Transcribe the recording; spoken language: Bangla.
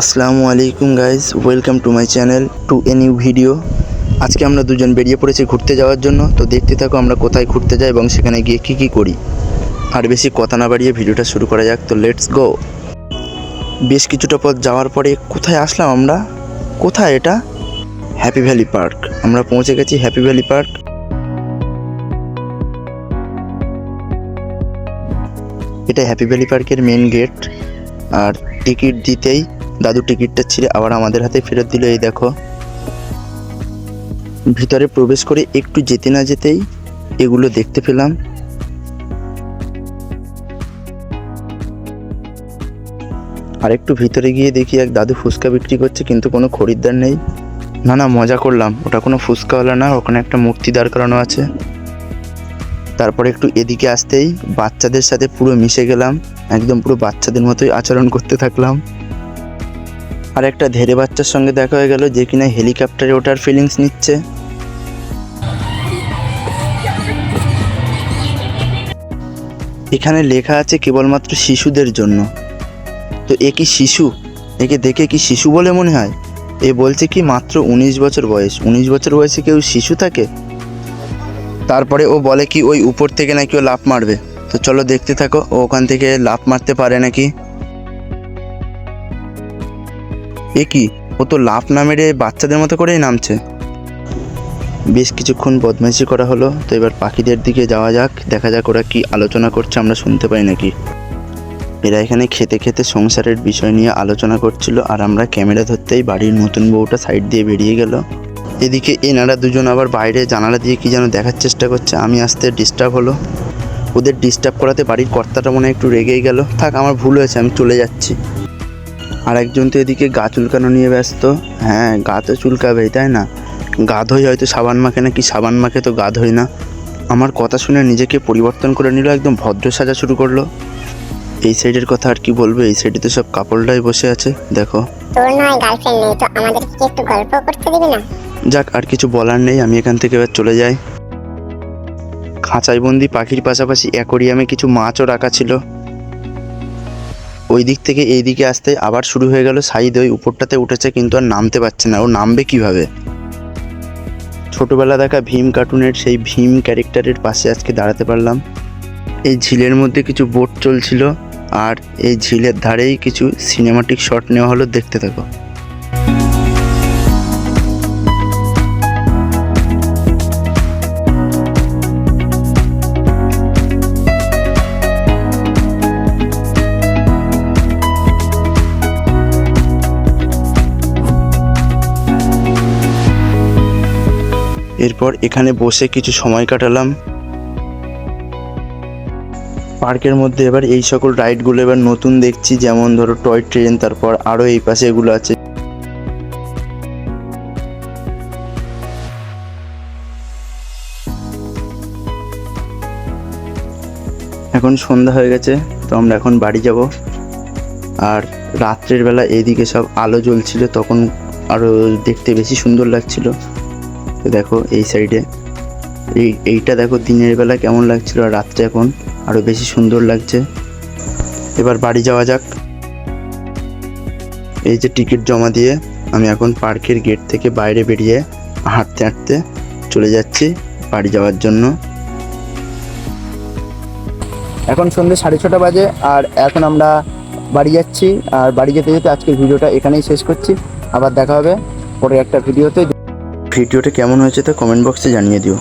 আসসালামু আলাইকুম guys, welcome to my channel to a new video. আজকে আমরা দুজন বেরিয়ে পড়েছি ঘুরতে যাওয়ার জন্য। তো দেখতে থাকো আমরা কোথায় ঘুরতে যাই এবং সেখানে গিয়ে কী করি। আর বেশি কথা না বাড়িয়ে ভিডিওটা শুরু করা যাক। তো লেটস গো। বেশ কিছুটা পথ যাওয়ার পরে কোথায় আসলাম আমরা? কোথায় এটা? Happy valley park. আমরা পৌঁছে গেছি হ্যাপি ভ্যালি পার্ক। এটা হ্যাপি ভ্যালি পার্কের মেন গেট। আর টিকিট দিতেই দাদু টিকিটটা ছিঁড়ে আবার আমাদের হাতে ফেরত দিল। এই দেখো, ভিতরে প্রবেশ করে একটু যেতে না যেতেই এগুলো দেখতে পেলাম। আর একটু ভিতরে গিয়ে দেখি এক দাদু ফুচকা বিক্রি করছে, কিন্তু কোনো খরিদ্দার নেই। না মজা করলাম, ওটা কোনো ফুচকাওয়ালা না, ওখানে একটা মূর্তি দাঁড় করানো আছে। তারপরে একটু এদিকে আসতেই বাচ্চাদের সাথে পুরো মিশে গেলাম, একদম পুরো বাচ্চাদের মতোই আচরণ করতে থাকলাম। আর একটা ধেড়ে বাচ্চার সঙ্গে দেখা হয়ে গেল, যে কিনা হেলিকপ্টারে ওঠার ফিলিংস নিচ্ছে। এখানে লেখা আছে কেবলমাত্র শিশুদের জন্য। তো এ কি শিশু? একে দেখে কি শিশু বলে মনে হয়? এ বলছে কি মাত্র 19 বছর বয়স। 19 বছর বয়সে কেউ শিশু থাকে? তারপরে ও বলে কি ওই উপর থেকে নাকি ও লাফ মারবে। তো চলো দেখতে থাকো ও ওখান থেকে লাফ মারতে পারে নাকি। এ কি, ও তো লাফ না মেরে বাচ্চাদের মতো করেই নামছে। বেশ কিছুক্ষণ বদমাইশি করা হলো। তো এবার পাখিদের দিকে যাওয়া যাক, দেখা যাক ওরা কি আলোচনা করছে, আমরা শুনতে পাই নাকি। এরা এখানে খেতে খেতে সংসারের বিষয় নিয়ে আলোচনা করছিল। আর আমরা ক্যামেরা ধরতেই বাড়ির নতুন বউটা সাইড দিয়ে বেরিয়ে গেল। এদিকে এনারা দুজন আবার বাইরে জানালা দিয়ে কি যেন দেখার চেষ্টা করছে। আমি আসতে ডিস্টার্ব হলো। ওদের ডিস্টার্ব করাতে বাড়ির কর্তাটা মনে একটু রেগেই গেল। থাক, আমার ভুল হয়েছে, আমি চলে যাচ্ছি। আর একজন তো এদিকে গা চুলকানো নিয়ে ব্যস্ত। হ্যাঁ, গা তো চুলকাবেই, তাই না? গা ধোই হয়তো সাবান মাখে নাকি, সাবান মাখে তো গা ধোই না। আমার কথা শুনে নিজেকে পরিবর্তন করে নিল, একদম ভদ্র সাজা শুরু করলো। এই সাইডের কথা আর কি বলবো, এই সাইডে তো সব কাপড়টাই বসে আছে। দেখো, তোর নয় গার্লফ্রেন্ড নেই তো আমাদেরকে কি একটু গল্প করতে দিবি না? যাক, আর কিছু বলার নেই, আমি এখান থেকে এবার চলে যাই। খাঁচাইবন্দি পাখির পাশাপাশি অ্যাকোরিয়ামে কিছু মাছও রাখা ছিল। ওই দিক থেকে এই দিকে আসতে আবার শুরু হয়ে গেল সাইদ। ওই উপরটাতে উঠেছে কিন্তু আর নামতে পারছে না। ও নামবে কিভাবে? ছোটবেলা দেখা ভীম কার্টুনের সেই ভীম ক্যারেক্টারের পাশে আজকে দাঁড়াতে পারলাম। এই ঝিলের মধ্যে কিছু বোট চলছিল, আর এই ঝিলের ধারেই কিছু সিনেমাটিক শট নেওয়া হলো, দেখতে থাকো। এরপর এখানে বসে কিছু সময় কাটালাম। পার্কের মধ্যে এবার এই সকল রাইডগুলো এবার নতুন দেখছি, যেমন ধরো টয় ট্রেন, তারপর আরও এই পাশে এগুলো আছে। এখন সন্ধ্যা হয়ে গেছে, তো আমরা এখন বাড়ি যাব। আর রাত্রের বেলা এইদিকে সব আলো জ্বলছিল, তখন আরও দেখতে বেশি সুন্দর লাগছিল। তো দেখো এই সাইডে এইটা দেখো দিনের বেলা কেমন লাগছিল, আর রাত্রে এখন আরও বেশি সুন্দর লাগছে। এবার বাড়ি যাওয়া যাক। এই যে টিকিট জমা দিয়ে আমি এখন পার্কের গেট থেকে বাইরে বেরিয়ে হাঁটতে হাঁটতে চলে যাচ্ছি বাড়ি যাওয়ার জন্য। এখন সন্ধ্যে 6:30 বাজে, আর এখন আমরা বাড়ি যাচ্ছি। আর বাড়ি যেতে যেতে আজকের ভিডিওটা এখানেই শেষ করছি। আবার দেখা হবে পরে একটা ভিডিওতে। ভিডিওটা কেমন হয়েছে তা কমেন্ট বক্সে জানিয়ে দিও।